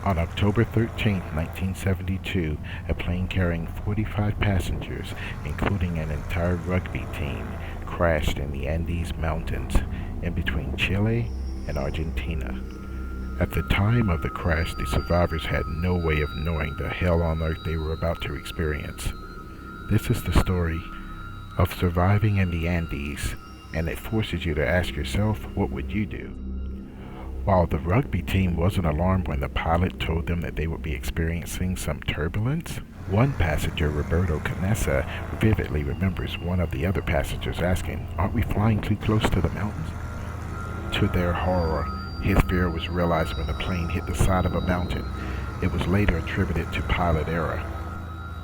On October 13, 1972, a plane carrying 45 passengers, including an entire rugby team, crashed in the Andes Mountains in between Chile and Argentina. At the time of the crash, the survivors had no way of knowing the hell on earth they were about to experience. This is the story of surviving in the Andes, and it forces you to ask yourself, what would you do? While the rugby team wasn't alarmed when the pilot told them that they would be experiencing some turbulence, one passenger, Roberto Canessa, vividly remembers one of the other passengers asking, "Aren't we flying too close to the mountains?" To their horror, his fear was realized when the plane hit the side of a mountain. It was later attributed to pilot error.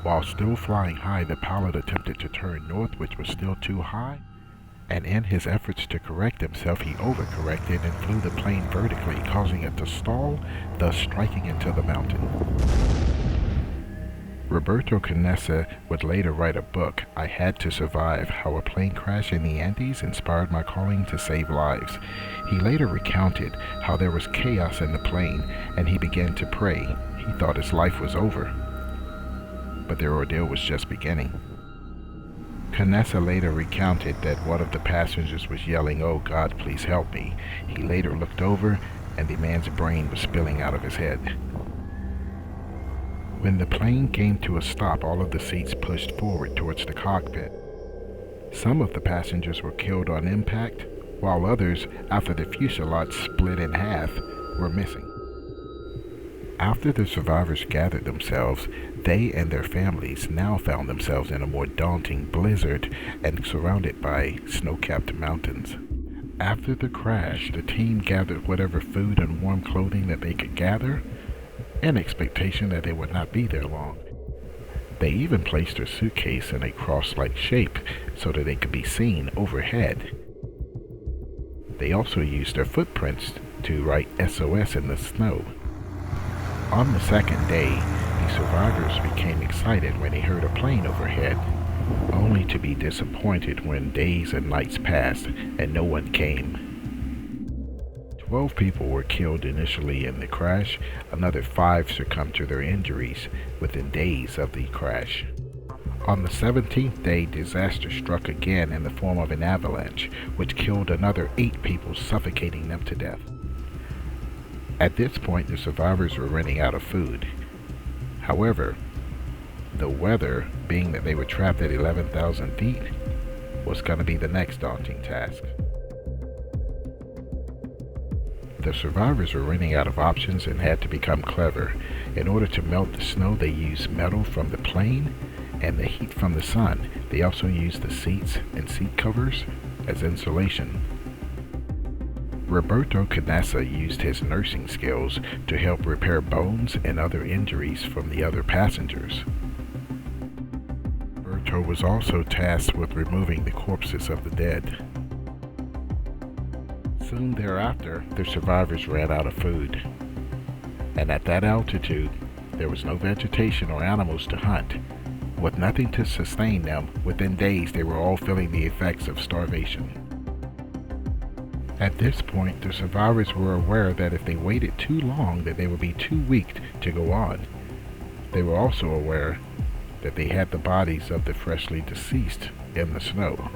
While still flying high, the pilot attempted to turn north, which was still too high, and in his efforts to correct himself, he overcorrected and flew the plane vertically, causing it to stall, thus striking into the mountain. Roberto Canessa would later write a book, I Had to Survive, How a Plane Crash in the Andes Inspired My Calling to Save Lives. He later recounted how there was chaos in the plane, and he began to pray. He thought his life was over, but their ordeal was just beginning. Canessa later recounted that one of the passengers was yelling, "Oh God, please help me." He later looked over, and the man's brain was spilling out of his head. When the plane came to a stop, all of the seats pushed forward towards the cockpit. Some of the passengers were killed on impact, while others, after the fuselage split in half, were missing. After the survivors gathered themselves, they and their families now found themselves in a more daunting blizzard and surrounded by snow-capped mountains. After the crash, the team gathered whatever food and warm clothing that they could gather, in expectation that they would not be there long. They even placed their suitcase in a cross-like shape so that they could be seen overhead. They also used their footprints to write SOS in the snow. On the second day, the survivors became excited when they heard a plane overhead, only to be disappointed when days and nights passed and no one came. 12 people were killed initially in the crash. Another 5 succumbed to their injuries within days of the crash. On the 17th day, disaster struck again in the form of an avalanche, which killed another 8 people, suffocating them to death. At this point, the survivors were running out of food. However, the weather, being that they were trapped at 11,000 feet, was going to be the next daunting task. The survivors were running out of options and had to become clever. In order to melt the snow, they used metal from the plane and the heat from the sun. They also used the seats and seat covers as insulation. Roberto Canessa used his nursing skills to help repair bones and other injuries from the other passengers. Roberto was also tasked with removing the corpses of the dead. Soon thereafter, the survivors ran out of food, and at that altitude, there was no vegetation or animals to hunt. With nothing to sustain them, within days they were all feeling the effects of starvation. At this point, the survivors were aware that if they waited too long, that they would be too weak to go on. They were also aware that they had the bodies of the freshly deceased in the snow.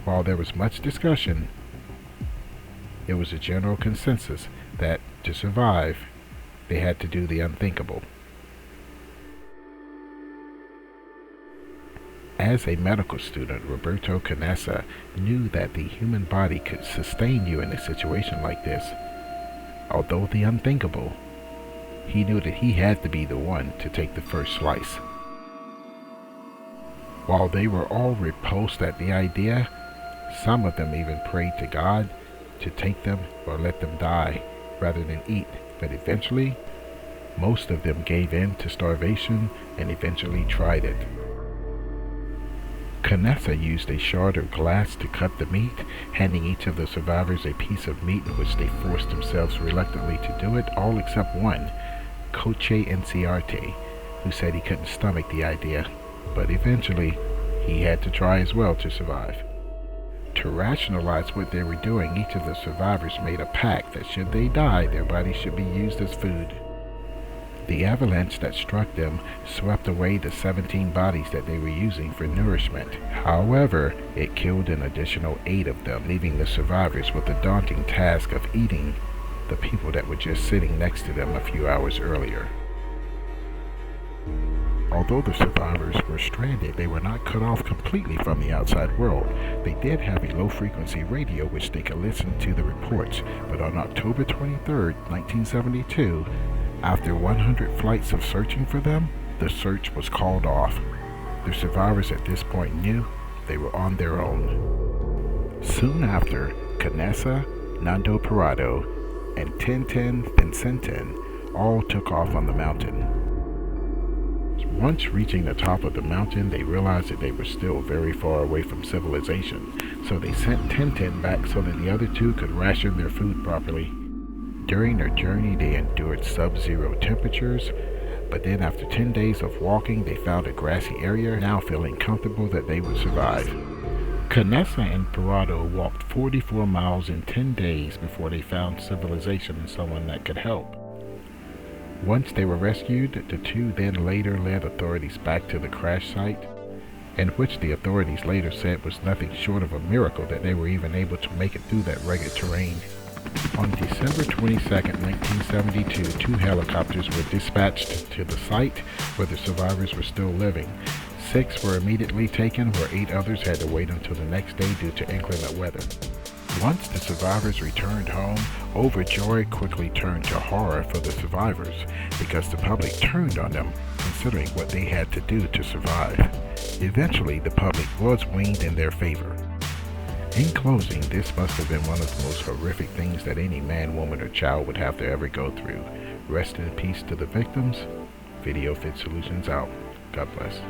While there was much discussion, it was a general consensus that to survive, they had to do the unthinkable. As a medical student, Roberto Canessa knew that the human body could sustain you in a situation like this. Although the unthinkable, he knew that he had to be the one to take the first slice. While they were all repulsed at the idea, some of them even prayed to God to take them or let them die rather than eat, but eventually, most of them gave in to starvation and eventually tried it. Canessa used a shard of glass to cut the meat, handing each of the survivors a piece of meat, in which they forced themselves reluctantly to do it, all except one, Coche Enciarte, who said he couldn't stomach the idea, but eventually he had to try as well to survive. To rationalize what they were doing, each of the survivors made a pact that should they die, their bodies should be used as food. The avalanche that struck them swept away the 17 bodies that they were using for nourishment. However, it killed an additional 8 of them, leaving the survivors with the daunting task of eating the people that were just sitting next to them a few hours earlier. Although the survivors were stranded, they were not cut off completely from the outside world. They did have a low-frequency radio which they could listen to the reports, but on October 23, 1972, after 100 flights of searching for them, the search was called off. The survivors at this point knew they were on their own. Soon after, Canessa, Nando Parado, and Tintin Vincenten all took off on the mountain. Once reaching the top of the mountain, they realized that they were still very far away from civilization, so they sent Tintin back so that the other two could ration their food properly. During their journey, they endured sub-zero temperatures, but then after 10 days of walking, they found a grassy area, now feeling comfortable that they would survive. Canessa and Parado walked 44 miles in 10 days before they found civilization and someone that could help. Once they were rescued, the two then later led authorities back to the crash site, in which the authorities later said was nothing short of a miracle that they were even able to make it through that rugged terrain. On December 22, 1972, 2 helicopters were dispatched to the site where the survivors were still living. 6 were immediately taken, where 8 others had to wait until the next day due to inclement weather. Once the survivors returned home, overjoy quickly turned to horror for the survivors because the public turned on them, considering what they had to do to survive. Eventually, the public was weaned in their favor. In closing, this must have been one of the most horrific things that any man, woman, or child would have to ever go through. Rest in peace to the victims. Video Fit Solutions out. God bless.